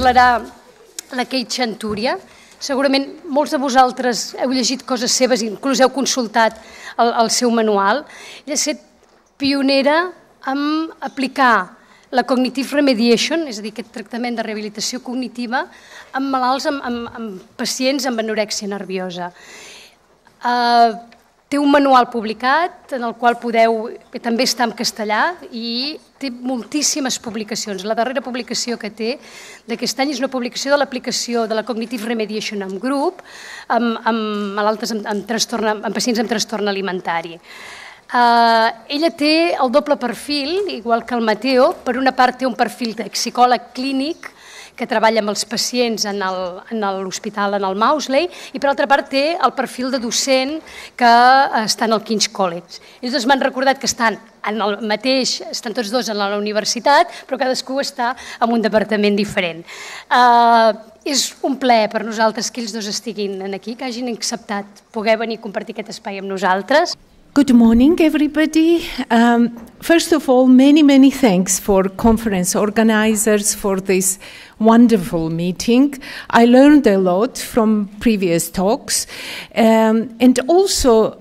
parlarà la Tchanturia. Segurament molts de vosaltres heu llegit coses seves, inclús heu consultat el seu manual. Ella ha estat pionera en aplicar la cognitive remediation, és a dir, aquest tractament de rehabilitació cognitiva en malalts, en pacients amb anorèxia nerviosa. Té un manual publicat en el qual que també està en castellà, i té moltíssimes publicacions. La darrera publicació que té d'aquest any és una publicació de l'aplicació de la Cognitive Remediation en grup amb pacients amb trastorn alimentari. Ella té el doble perfil, igual que el Mateo. Per una part té un perfil de psicòleg clínic que treballa amb els pacients en l'hospital, en el Mausley, i per altra part té el perfil de docent que està en el King's College. Ells m'han recordat que estan tots dos en la universitat, però cadascú està en un departament diferent. És un plaer per nosaltres que ells dos estiguin aquí, que hagin acceptat poder venir a compartir aquest espai amb nosaltres. Good morning, everybody. First of all, many thanks for conference organizers for this wonderful meeting. I learned a lot from previous talks, and also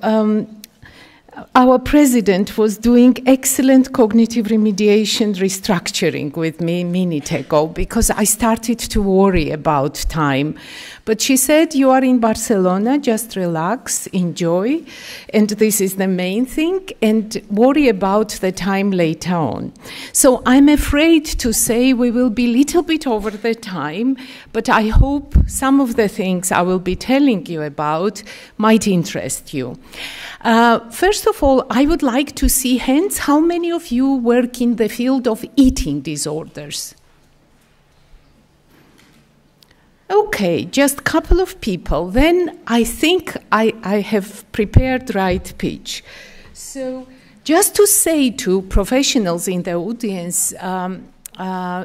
our president was doing excellent cognitive remediation restructuring with me a minute ago, because I started to worry about time. But she said, you are in Barcelona, just relax, enjoy, and this is the main thing, and worry about the time later on. So I'm afraid to say we will be a little bit over the time, but I hope some of the things I will be telling you about might interest you. First of all, I would like to see hands. How many of you work in the field of eating disorders? Okay, just a couple of people. Then I think I have prepared the right pitch. So just to say to professionals in the audience,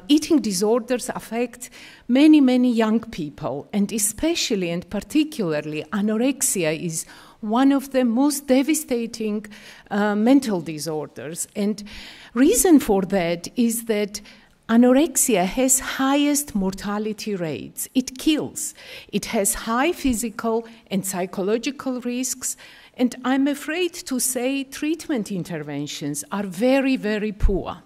eating disorders affect many young people, and especially and particularly anorexia is one of the most devastating mental disorders. And reason for that is that anorexia has highest mortality rates. It kills. It has high physical and psychological risks. And I'm afraid to say treatment interventions are very poor.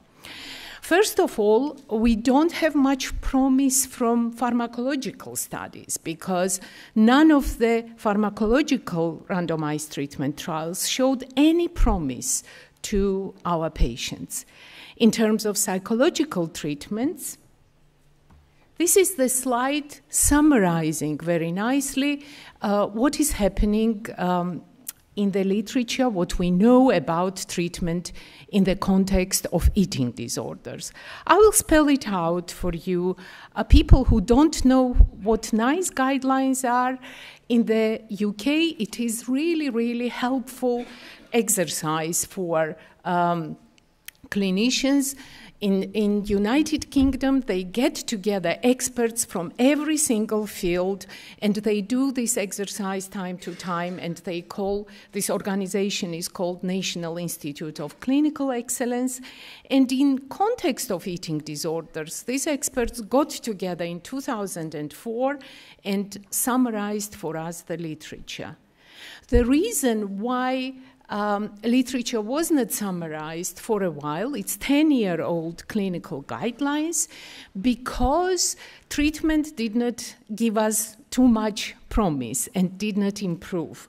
First of all, we don't have much promise from pharmacological studies, because none of the pharmacological randomized treatment trials showed any promise to our patients. In terms of psychological treatments, this is the slide summarizing very nicely what is happening in the literature, what we know about treatment in the context of eating disorders. I will spell it out for you. People who don't know what NICE guidelines are, in the UK, it is really helpful exercise for clinicians. In United Kingdom, they get together experts from every single field, and they do this exercise time to time, and this organization is called National Institute of Clinical Excellence. And in context of eating disorders, these experts got together in 2004 and summarized for us the literature. The reason why literature was not summarized for a while, it's 10-year-old clinical guidelines, because treatment did not give us too much promise and did not improve.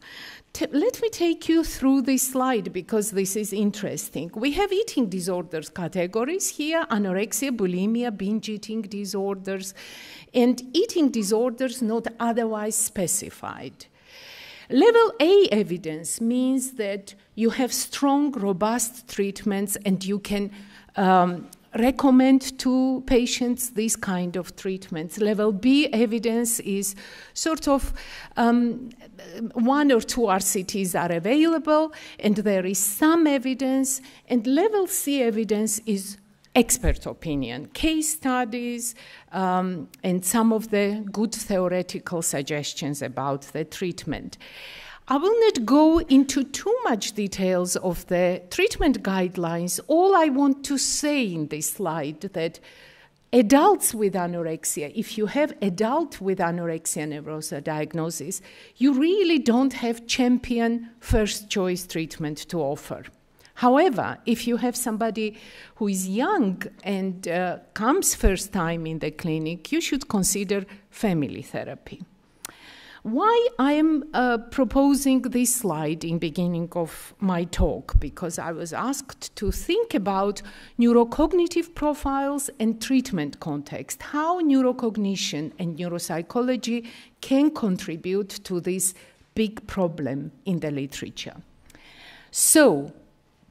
Let me take you through this slide, because this is interesting. We have eating disorders categories here: anorexia, bulimia, binge eating disorders, and eating disorders not otherwise specified. Level A evidence means that you have strong, robust treatments, and you can recommend to patients these kind of treatments. Level B evidence is sort of one or two RCTs are available, and there is some evidence. And level C evidence is expert opinion, case studies, and some of the good theoretical suggestions about the treatment. I will not go into too much details of the treatment guidelines. All I want to say in this slide that adults with anorexia, if you have adult with anorexia nervosa diagnosis, you really don't have champion first choice treatment to offer. However, if you have somebody who is young and comes first time in the clinic, you should consider family therapy. Why I am proposing this slide in beginning of my talk? Because I was asked to think about neurocognitive profiles and treatment context, how neurocognition and neuropsychology can contribute to this big problem in the literature. So,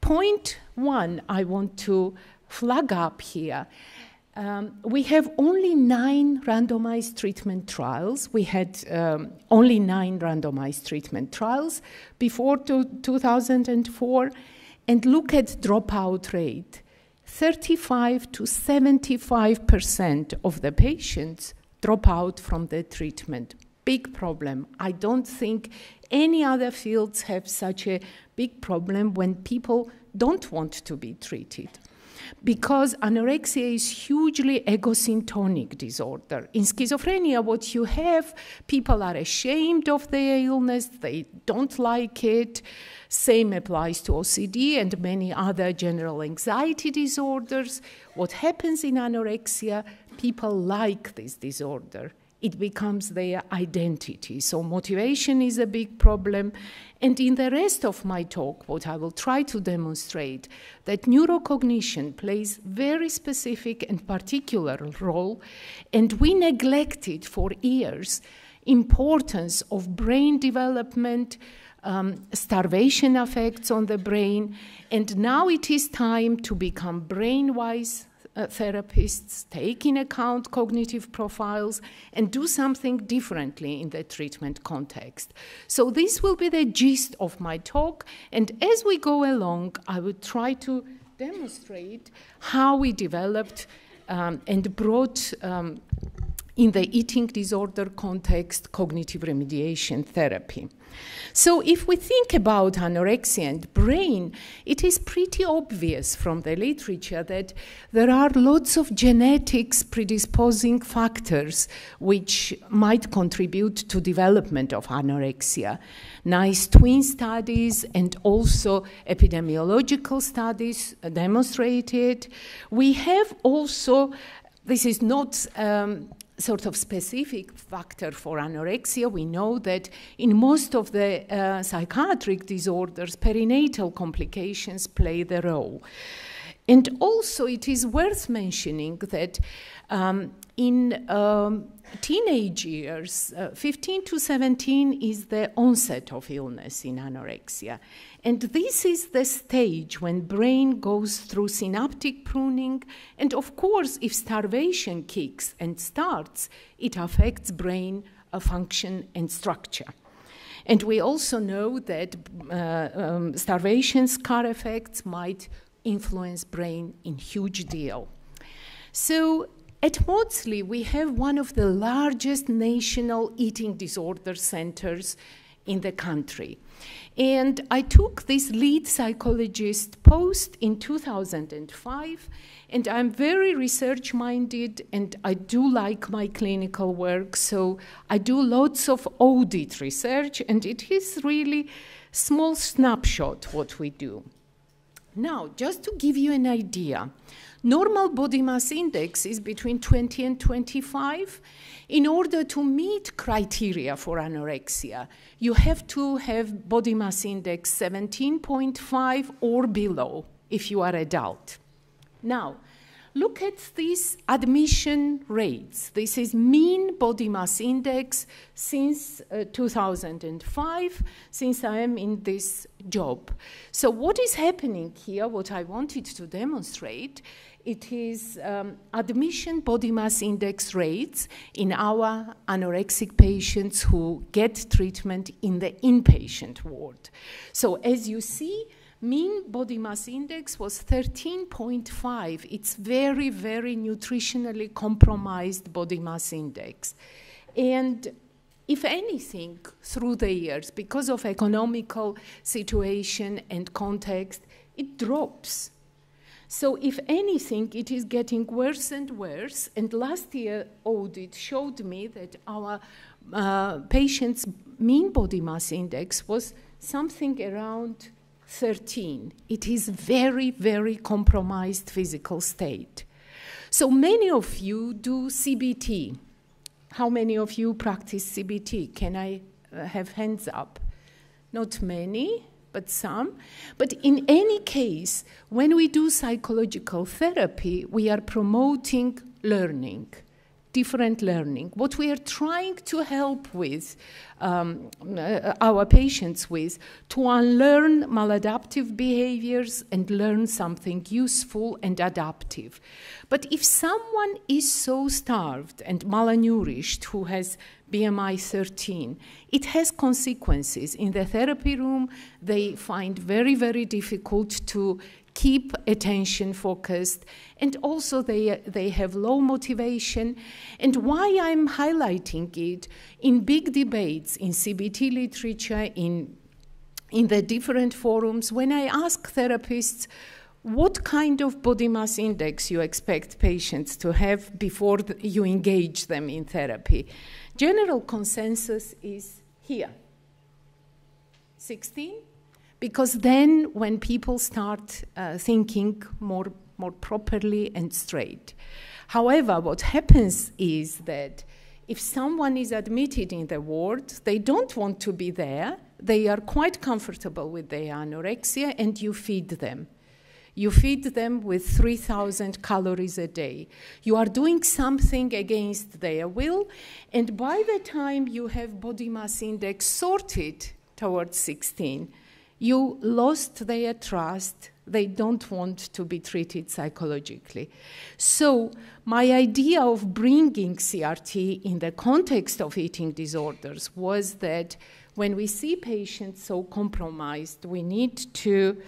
point one I want to flag up here. We have only 9 randomized treatment trials. We had only 9 randomized treatment trials before 2004. And look at dropout rate. 35 to 75% of the patients drop out from the treatment. Big problem. I don't think any other fields have such a big problem when people don't want to be treated. Because anorexia is hugely egosyntonic disorder. In schizophrenia, what you have, people are ashamed of their illness, they don't like it. Same applies to OCD and many other general anxiety disorders. What happens in anorexia, people like this disorder. It becomes their identity. So motivation is a big problem. And in the rest of my talk, what I will try to demonstrate, that neurocognition plays very specific and particular role, and we neglected for years importance of brain development, starvation effects on the brain, and now it is time to become brain-wise therapists, take in account cognitive profiles, and do something differently in the treatment context. So this will be the gist of my talk, and as we go along, I will try to demonstrate how we developed and brought in the eating disorder context cognitive remediation therapy. So if we think about anorexia and brain, it is pretty obvious from the literature that there are lots of genetics predisposing factors which might contribute to development of anorexia. Nice twin studies and also epidemiological studies demonstrated. We have also, this is not sort of specific factor for anorexia. We know that in most of the psychiatric disorders, perinatal complications play the role. And also it is worth mentioning that in teenage years, 15 to 17 is the onset of illness in anorexia. And this is the stage when brain goes through synaptic pruning. And of course, if starvation kicks and starts, it affects brain function and structure. And we also know that starvation scar effects might influence brain in huge deal. So at Maudsley, we have one of the largest national eating disorder centers in the country. And I took this lead psychologist post in 2005, and I'm very research-minded, and I do like my clinical work, so I do lots of audit research, and it is really small snapshot what we do. Now, just to give you an idea, normal body mass index is between 20 and 25. In order to meet criteria for anorexia, you have to have body mass index 17.5 or below if you are adult. Now, look at these admission rates. This is mean body mass index since 2005, since I am in this job. So what is happening here, what I wanted to demonstrate, it is admission body mass index rates in our anorexic patients who get treatment in the inpatient ward. So as you see, mean body mass index was 13.5. It's very, very nutritionally compromised body mass index. And if anything, through the years, because of economical situation and context, it drops. So if anything, it is getting worse and worse. And last year audit showed me that our patients' mean body mass index was something around 13. It is very, very compromised physical state. So many of you do CBT. How many of you practice CBT? Can I have hands up? Not many, but some. But in any case, when we do psychological therapy, we are promoting learning, different learning. What we are trying to help with our patients with, to unlearn maladaptive behaviors and learn something useful and adaptive. But if someone is so starved and malnourished who has BMI 13, it has consequences. In the therapy room, they find very, very difficult to keep attention focused, and also they have low motivation. And why I'm highlighting it, in big debates, in CBT literature, in the different forums, when I ask therapists, what kind of body mass index you expect patients to have before you engage them in therapy? General consensus is here, 16. Because then when people start thinking more properly and straight. However, what happens is that if someone is admitted in the ward, they don't want to be there, they are quite comfortable with their anorexia, and you feed them. You feed them with 3,000 calories a day. You are doing something against their will, and by the time you have body mass index sorted towards 16, you lost their trust. They don't want to be treated psychologically. So my idea of bringing CRT in the context of eating disorders was that when we see patients so compromised, we need to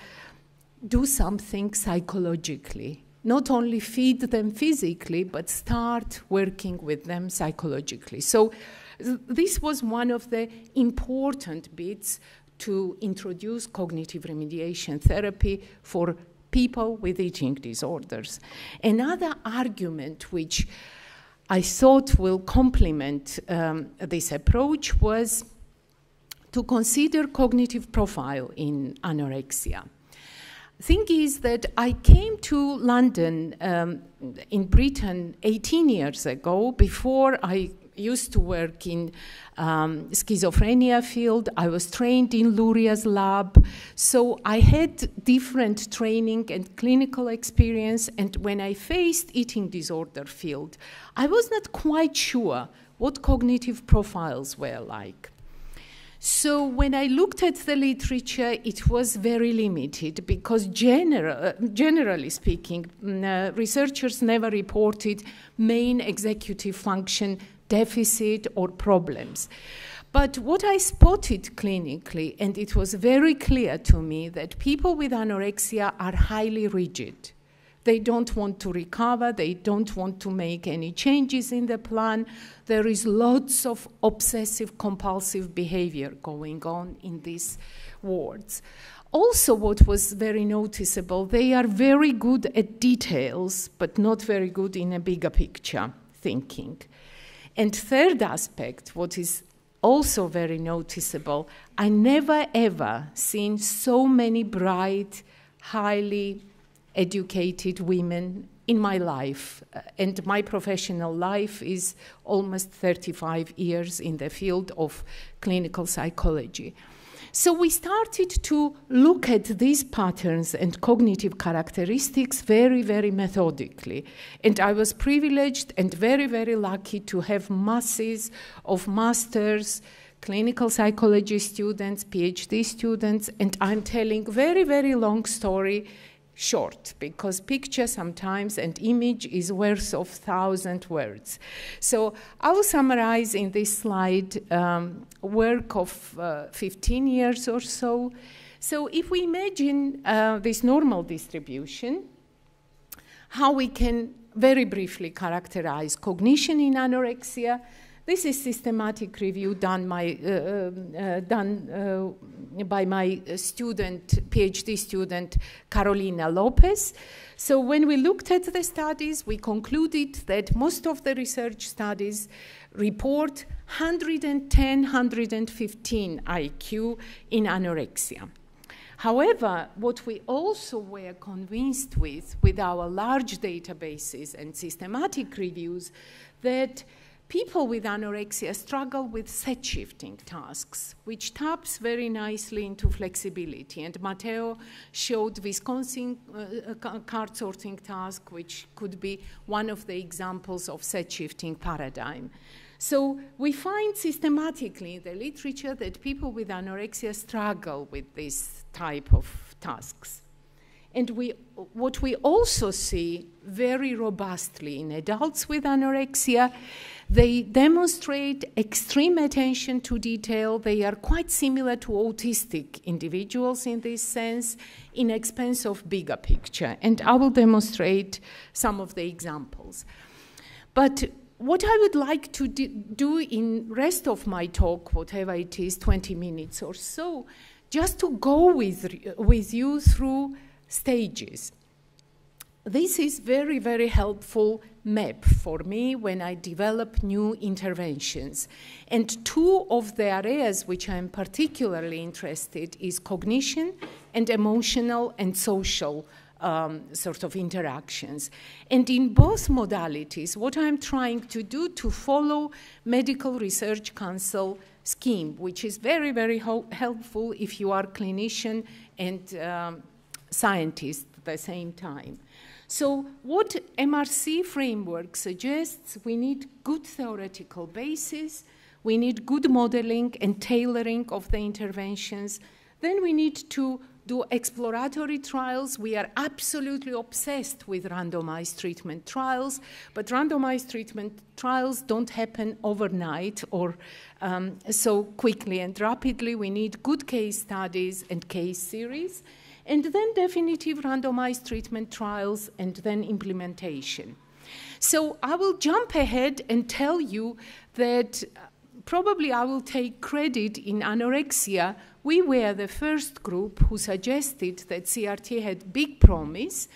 do something psychologically. Not only feed them physically, but start working with them psychologically. So this was one of the important bits to introduce cognitive remediation therapy for people with eating disorders. Another argument which I thought will complement this approach was to consider cognitive profile in anorexia. Thing is that I came to London in Britain 18 years ago. Before I used to work in schizophrenia field. I was trained in Luria's lab. So I had different training and clinical experience. And when I faced eating disorder field, I was not quite sure what cognitive profiles were like. So when I looked at the literature, it was very limited because generally speaking, researchers never reported main executive function deficit or problems. But what I spotted clinically, and it was very clear to me that people with anorexia are highly rigid. They don't want to recover. They don't want to make any changes in the plan. There is lots of obsessive-compulsive behavior going on in these wards. Also, what was very noticeable, they are very good at details, but not very good in a bigger picture thinking. And third aspect, what is also very noticeable, I never ever seen so many bright, highly educated women in my life. And my professional life is almost 35 years in the field of clinical psychology. So we started to look at these patterns and cognitive characteristics very, very methodically. And I was privileged and very, very lucky to have masses of masters, clinical psychology students, PhD students, and I'm telling very, very long story short, because picture sometimes and image is worth of 1,000 words. So I will summarize in this slide work of 15 years or so. So if we imagine this normal distribution, how we can very briefly characterize cognition in anorexia. This is systematic review done by my student, PhD student, Carolina Lopez. So when we looked at the studies, we concluded that most of the research studies report 110, 115 IQ in anorexia. However, what we also were convinced with our large databases and systematic reviews, that people with anorexia struggle with set-shifting tasks, which taps very nicely into flexibility. And Matteo showed Wisconsin card sorting task, which could be one of the examples of set-shifting paradigm. So we find systematically in the literature that people with anorexia struggle with this type of tasks. And what we also see very robustly in adults with anorexia, they demonstrate extreme attention to detail. They are quite similar to autistic individuals in this sense, in expense of bigger picture. And I will demonstrate some of the examples. But what I would like to do in rest of my talk, whatever it is, 20 minutes or so, just to go with you through stages. This is very, very helpful map for me when I develop new interventions. And two of the areas which I'm particularly interested is cognition and emotional and social sort of interactions. And in both modalities, what I'm trying to do to follow Medical Research Council scheme, which is very, very helpful if you are clinician and scientist at the same time. So what MRC framework suggests, we need good theoretical basis, we need good modeling and tailoring of the interventions, then we need to do exploratory trials. We are absolutely obsessed with randomized treatment trials, but randomized treatment trials don't happen overnight or so quickly and rapidly. We need good case studies and case series, and then definitive randomized treatment trials, and then implementation. So I will jump ahead and tell you that probably I will take credit in anorexia. We were the first group who suggested that CRT had big promise,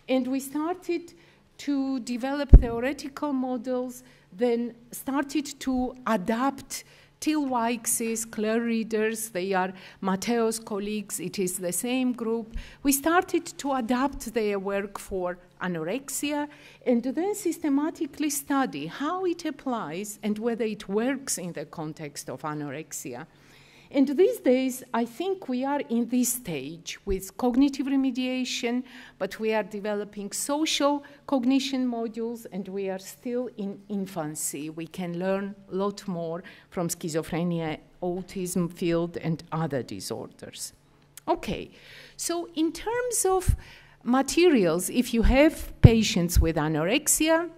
and we started to develop theoretical models, then started to adapt Tilweix's, Claire Readers, they are Matteo's colleagues, it is the same group. We started to adapt their work for anorexia and then systematically study how it applies and whether it works in the context of anorexia. And these days, I think we are in this stage with cognitive remediation, but we are developing social cognition modules, and we are still in infancy. We can learn a lot more from schizophrenia, autism field, and other disorders. Okay, so in terms of materials, if you have patients with anorexia,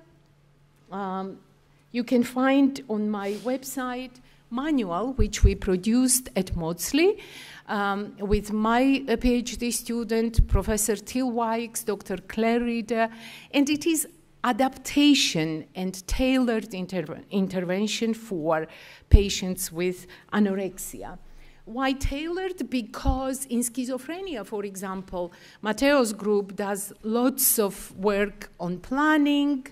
you can find on my website manual, which we produced at Maudsley with my PhD student, Professor Tilweix, Dr. Claire Reader, and it is adaptation and tailored intervention for patients with anorexia. Why tailored? Because in schizophrenia, for example, Matteo's group does lots of work on planning,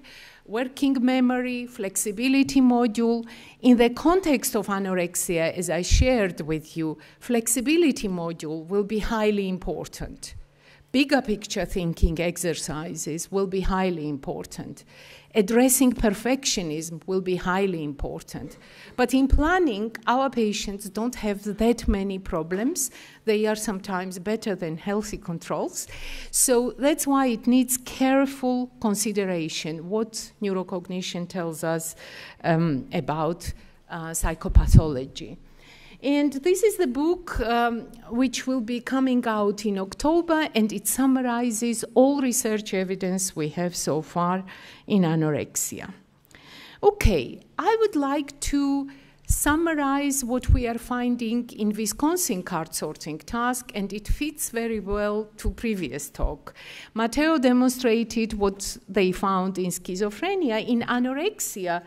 working memory, flexibility module. In the context of anorexia, as I shared with you, flexibility module will be highly important. Bigger picture thinking exercises will be highly important. Addressing perfectionism will be highly important. But in planning, our patients don't have that many problems. They are sometimes better than healthy controls. So that's why it needs careful consideration, what neurocognition tells us about psychopathology. And this is the book which will be coming out in October, and it summarizes all research evidence we have so far in anorexia. Okay, I would like to summarize what we are finding in Wisconsin card sorting task, and it fits very well to previous talk. Matteo demonstrated what they found in schizophrenia. In anorexia,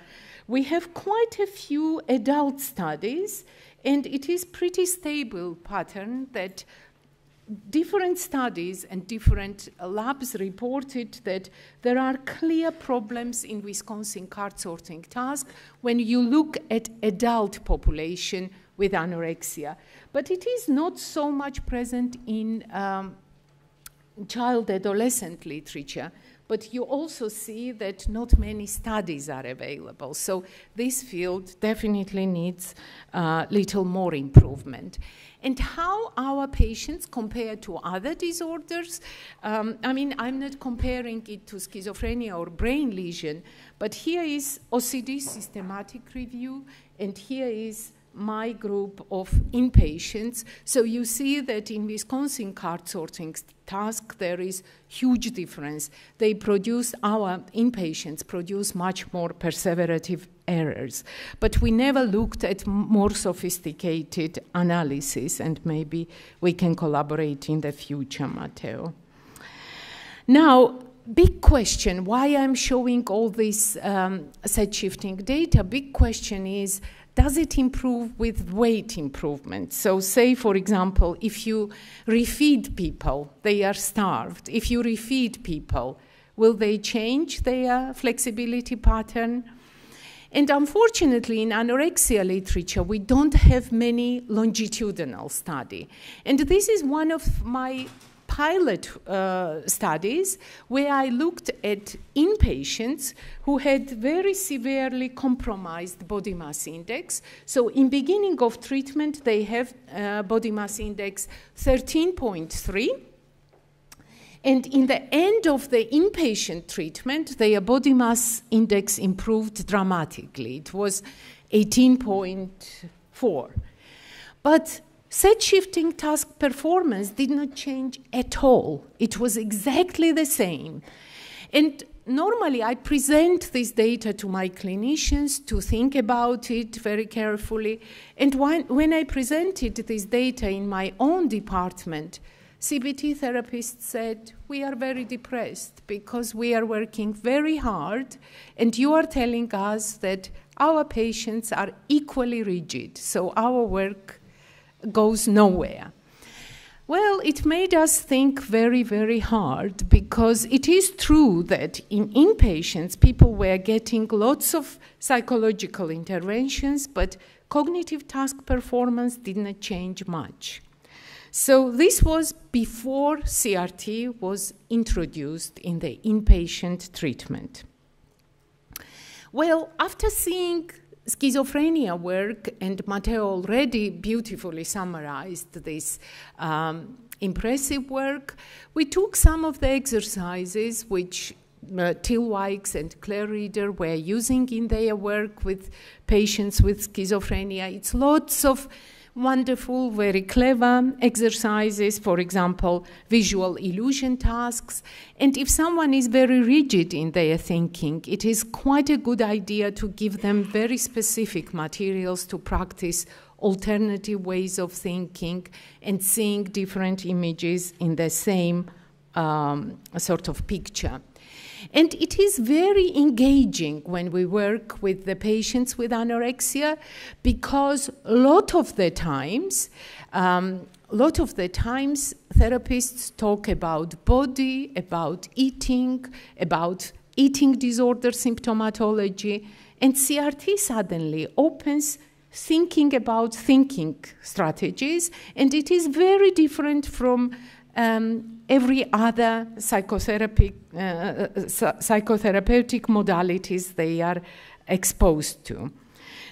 We have quite a few adult studies, and it is pretty stable pattern that different studies and different labs reported that there are clear problems in Wisconsin card sorting task when you look at adult population with anorexia. But it is not so much present in child-adolescent literature, but you also see that not many studies are available. So this field definitely needs little more improvement. And how our patients compare to other disorders, I mean, I'm not comparing it to schizophrenia or brain lesion, but here is OCD systematic review, and here is my group of inpatients. So you see that in Wisconsin card sorting task, there is huge difference. They produce, our inpatients produce much more perseverative errors. But we never looked at more sophisticated analysis, and maybe we can collaborate in the future, Matteo. Now, big question, why I'm showing all this set shifting data, big question is, does it improve with weight improvement? So say, for example, if you refeed people, they are starved. If you refeed people, will they change their flexibility pattern? And unfortunately, in anorexia literature, we don't have many longitudinal studies. And this is one of my pilot studies where I looked at inpatients who had very severely compromised body mass index. So in beginning of treatment, they have body mass index 13.3. And in the end of the inpatient treatment, their body mass index improved dramatically. It was 18.4. But set shifting task performance did not change at all. It was exactly the same. And normally I present this data to my clinicians to think about it very carefully. And when I presented this data in my own department, CBT therapists said, we are very depressed because we are working very hard and you are telling us that our patients are equally rigid, so our work goes nowhere. Well, it made us think very, very hard because it is true that in inpatients, people were getting lots of psychological interventions, but cognitive task performance did not change much. So this was before CRT was introduced in the inpatient treatment. Well, after seeing schizophrenia work, and Matteo already beautifully summarized this impressive work, we took some of the exercises which Tilwikes and Claire Reader were using in their work with patients with schizophrenia. It's lots of wonderful, very clever exercises, for example, visual illusion tasks. And if someone is very rigid in their thinking, it is quite a good idea to give them very specific materials to practice alternative ways of thinking and seeing different images in the same sort of picture. And it is very engaging when we work with the patients with anorexia because a lot of the times therapists talk about body, about eating disorder symptomatology, and CRT suddenly opens thinking about thinking strategies, and it is very different from every other psychotherapeutic modalities they are exposed to.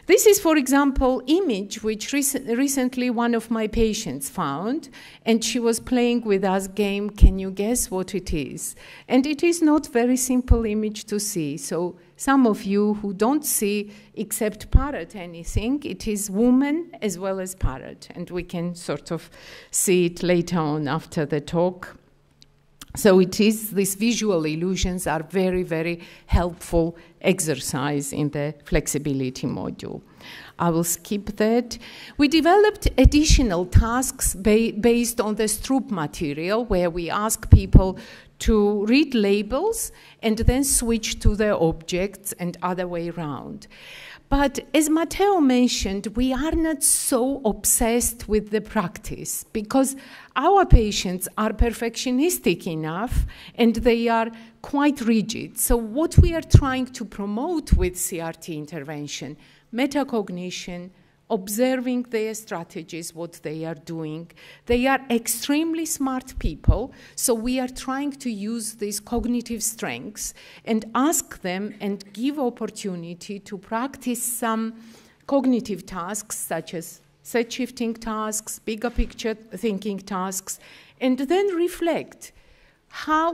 This is, for example, image which recently one of my patients found, and she was playing with us game, can you guess what it is? And it is not very simple image to see. So some of you who don't see except parrot anything, it is woman as well as parrot, and we can sort of see it later on after the talk. So these visual illusions are very, very helpful exercise in the flexibility module. I will skip that. We developed additional tasks based on the Stroop material, where we ask people to read labels and then switch to the objects and other way around. But as Matteo mentioned, we are not so obsessed with the practice because our patients are perfectionistic enough and they are quite rigid. So what we are trying to promote with CRT intervention, metacognition, observing their strategies, what they are doing. They are extremely smart people, so we are trying to use these cognitive strengths and ask them and give opportunity to practice some cognitive tasks such as set-shifting tasks, bigger picture thinking tasks, and then reflect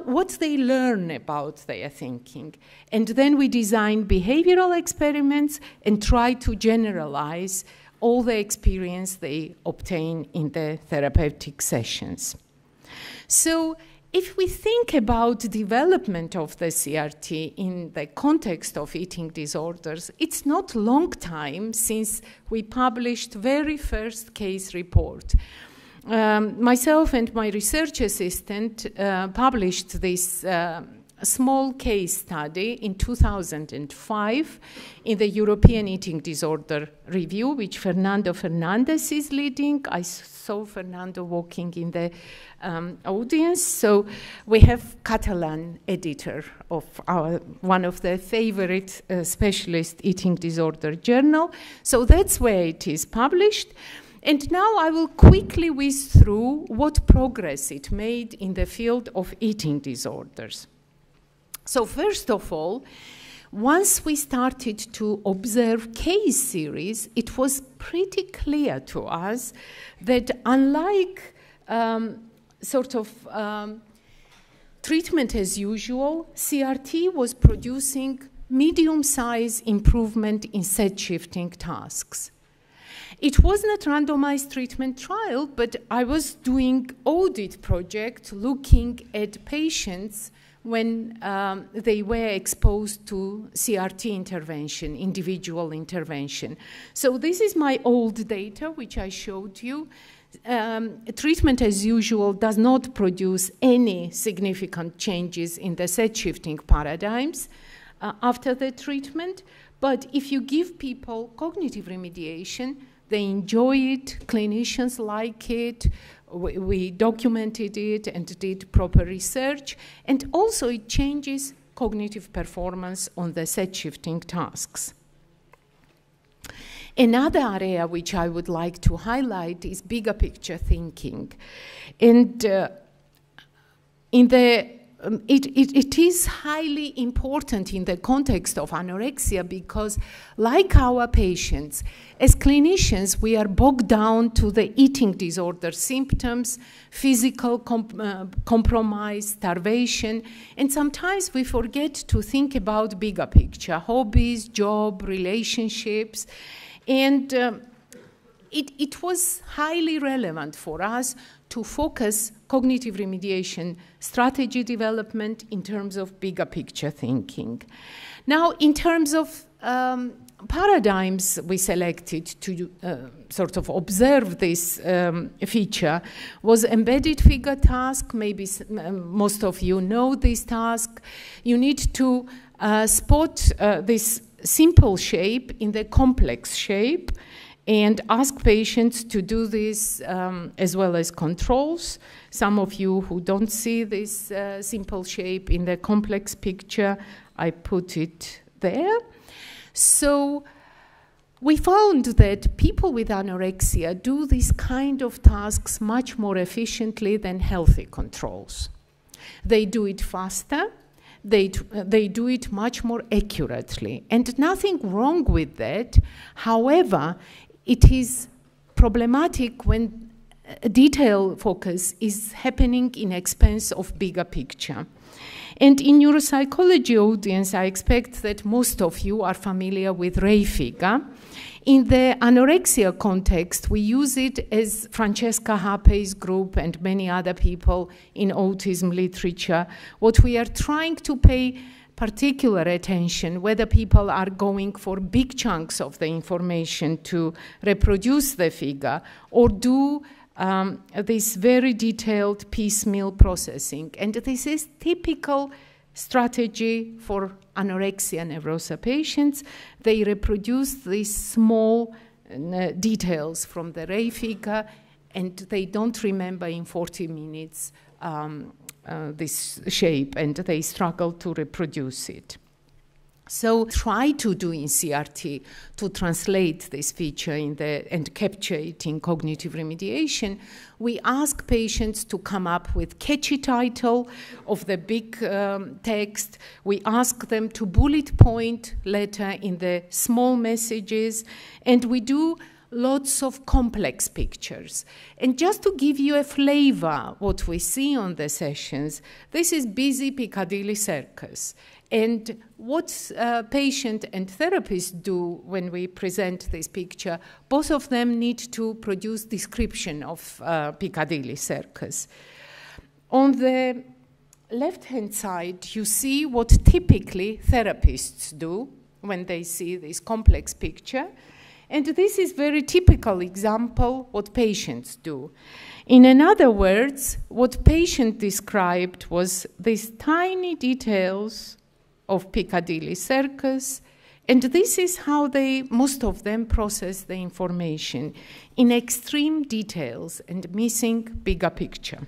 what they learn about their thinking. And then we design behavioral experiments and try to generalize all the experience they obtain in the therapeutic sessions. So if we think about development of the CRT in the context of eating disorders, it's not long time since we published very first case report. Myself and my research assistant published this small case study in 2005 in the European Eating Disorder Review, which Fernando Fernandez is leading. I saw Fernando walking in the audience. So we have Catalan editor of one of the favorite specialist eating disorder journal. So that's where it is published. And now I will quickly whiz through what progress it made in the field of eating disorders. So first of all, once we started to observe case series, it was pretty clear to us that unlike treatment as usual, CRT was producing medium-size improvement in set-shifting tasks. It was not a randomized treatment trial, but I was doing audit project looking at patients when they were exposed to CRT intervention, individual intervention. So this is my old data, which I showed you. Treatment as usual does not produce any significant changes in the set-shifting paradigms after the treatment. But if you give people cognitive remediation, they enjoy it, clinicians like it, we documented it and did proper research, and also it changes cognitive performance on the set-shifting tasks. Another area which I would like to highlight is bigger picture thinking. And it is highly important in the context of anorexia because, like our patients, as clinicians, we are bogged down to the eating disorder symptoms, physical compromise, starvation, and sometimes we forget to think about bigger picture, hobbies, job, relationships, and it was highly relevant for us to focus cognitive remediation strategy development in terms of bigger picture thinking. Now, in terms of paradigms we selected to sort of observe this feature was embedded figure task. Maybe most of you know this task. You need to spot this simple shape in the complex shape and ask patients to do this as well as controls. Some of you who don't see this simple shape in the complex picture, I put it there. So we found that people with anorexia do these kind of tasks much more efficiently than healthy controls. They do it faster. They do it much more accurately. And nothing wrong with that. However, it is problematic when detail focus is happening in expense of bigger picture. And in neuropsychology audience, I expect that most of you are familiar with ray figure. In the anorexia context, we use it as Francesca Hape's group and many other people in autism literature. What we are trying to pay particular attention, whether people are going for big chunks of the information to reproduce the figure or do this very detailed piecemeal processing. And this is typical strategy for anorexia nervosa patients. They reproduce these small details from the ray figure, and they don't remember in 40 minutes this shape, and they struggle to reproduce it. So try to do in CRT to translate this feature and capture it in cognitive remediation. We ask patients to come up with catchy title of the big text. We ask them to bullet point letter in the small messages, and we do lots of complex pictures. And just to give you a flavor what we see on the sessions, this is busy Piccadilly Circus. And what patient and therapist do when we present this picture, both of them need to produce description of Piccadilly Circus. On the left-hand side, you see what typically therapists do when they see this complex picture. And this is very typical example what patients do. In other words, what patient described was these tiny details of Piccadilly Circus, and this is how most of them process the information, in extreme details and missing bigger picture.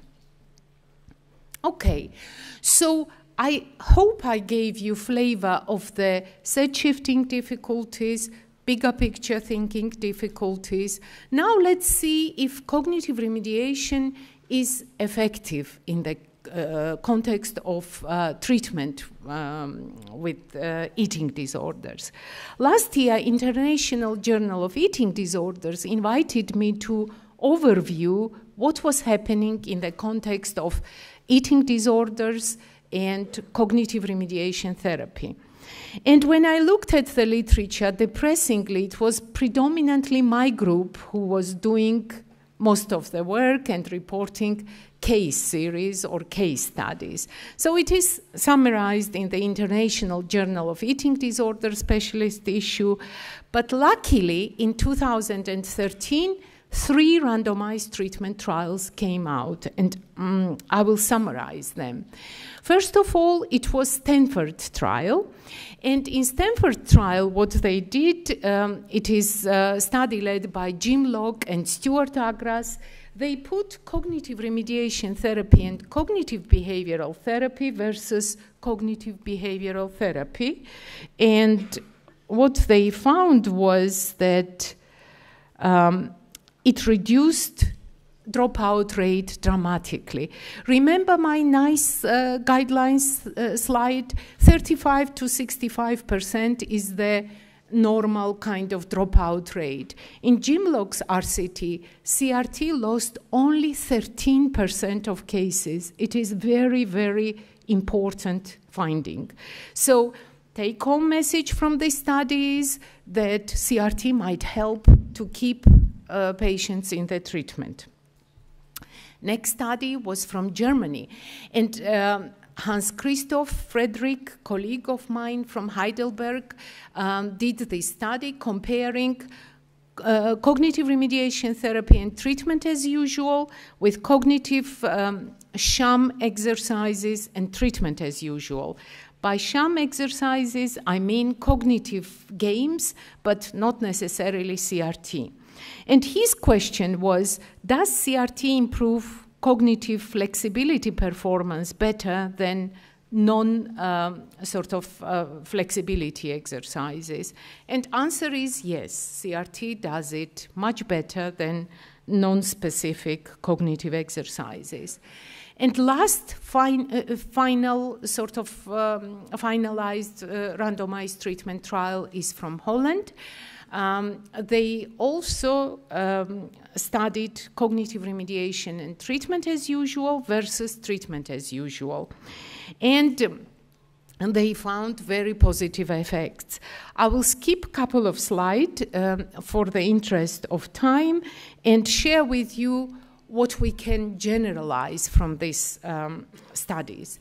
Okay, so I hope I gave you flavor of the set shifting difficulties, bigger picture thinking difficulties. Now let's see if cognitive remediation is effective in the context of treatment with eating disorders. Last year, International Journal of Eating Disorders invited me to overview what was happening in the context of eating disorders and cognitive remediation therapy. And when I looked at the literature, depressingly, it was predominantly my group who was doing most of the work and reporting case series or case studies. So it is summarized in the International Journal of Eating Disorders specialist issue. But luckily, in 2013, 3 randomized treatment trials came out, and I will summarize them. First of all, it was Stanford trial. And in Stanford trial, what they did, it is a study led by Jim Locke and Stuart Agras. They put cognitive remediation therapy and cognitive behavioral therapy versus cognitive behavioral therapy. And what they found was that it reduced dropout rate dramatically. Remember my nice guidelines slide? 35 to 65% is the normal kind of dropout rate. In Jim Locke's RCT, CRT lost only 13% of cases. It is very, very important finding. So take-home message from the studies that CRT might help to keep patients in the treatment. Next study was from Germany, and Hans-Christoph Friedrich, colleague of mine from Heidelberg, did this study comparing cognitive remediation therapy and treatment as usual with cognitive sham exercises and treatment as usual. By sham exercises, I mean cognitive games, but not necessarily CRT. And his question was, does CRT improve cognitive flexibility performance better than flexibility exercises? And answer is yes, CRT does it much better than non-specific cognitive exercises. And last finalized randomized treatment trial is from Holland. They also studied cognitive remediation and treatment as usual versus treatment as usual. And and they found very positive effects. I will skip a couple of slides for the interest of time and share with you what we can generalize from these studies.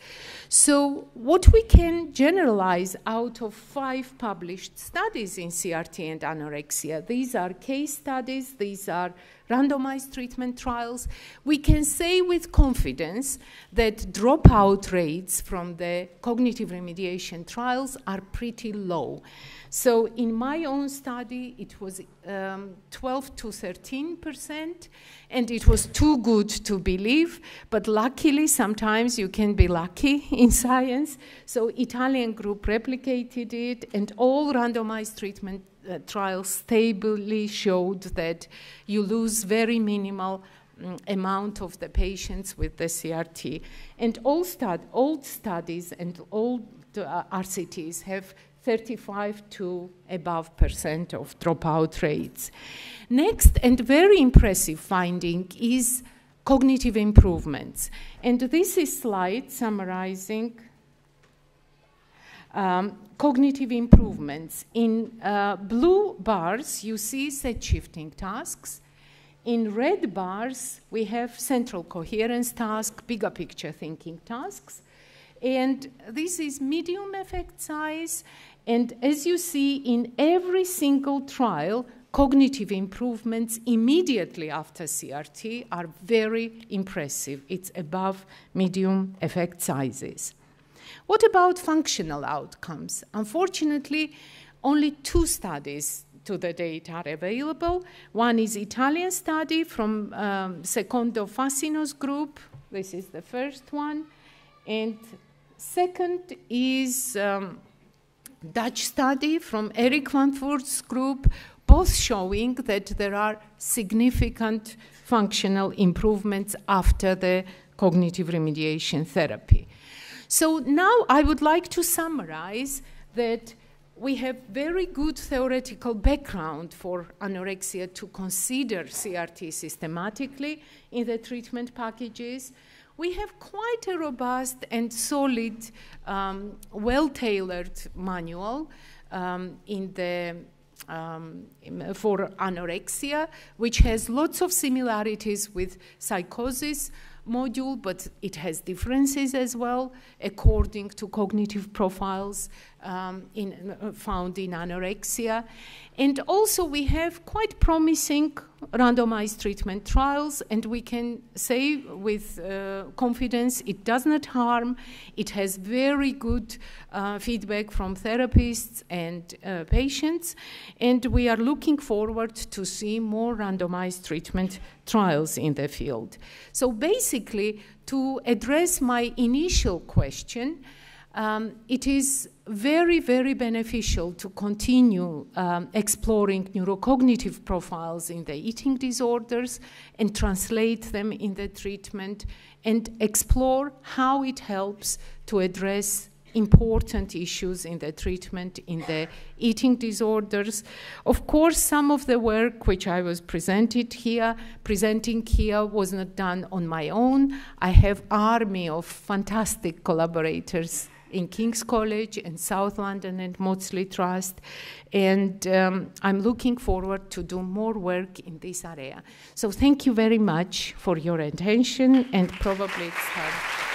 So what we can generalize out of 5 published studies in CRT and anorexia, these are case studies, these are randomized treatment trials, we can say with confidence that dropout rates from the cognitive remediation trials are pretty low. So in my own study, it was 12 to 13%, and it was too good to believe, but luckily sometimes you can be lucky in science. So Italian group replicated it, and all randomized treatment trials stably showed that you lose very minimal amount of the patients with the CRT. And all old studies and old RCTs have 35 to above % of dropout rates. Next, and very impressive finding, is cognitive improvements. And this is slide summarizing cognitive improvements. In blue bars, you see set shifting tasks. In red bars, we have central coherence task, bigger picture thinking tasks. And this is medium effect size. And as you see, in every single trial, cognitive improvements immediately after CRT are very impressive. It's above medium effect sizes. What about functional outcomes? Unfortunately, only 2 studies to the date are available. One is Italian study from Secondo Fassino's group. This is the first one. And second is Dutch study from Eric van Voort's group, both showing that there are significant functional improvements after the cognitive remediation therapy. So now I would like to summarize that we have very good theoretical background for anorexia to consider CRT systematically in the treatment packages. We have quite a robust and solid, well-tailored manual for anorexia, which has lots of similarities with psychosis module, but it has differences as well according to cognitive profiles found in anorexia. And also we have quite promising randomized treatment trials, and we can say with confidence it does not harm. It has very good feedback from therapists and patients, and we are looking forward to see more randomized treatment trials in the field. So basically, to address my initial question, it is very, very beneficial to continue exploring neurocognitive profiles in the eating disorders and translate them in the treatment and explore how it helps to address important issues in the treatment in the eating disorders. Of course, some of the work which I was presenting here was not done on my own. I have an army of fantastic collaborators in King's College and South London and Maudsley Trust, and I'm looking forward to do more work in this area. So thank you very much for your attention, and probably it's time.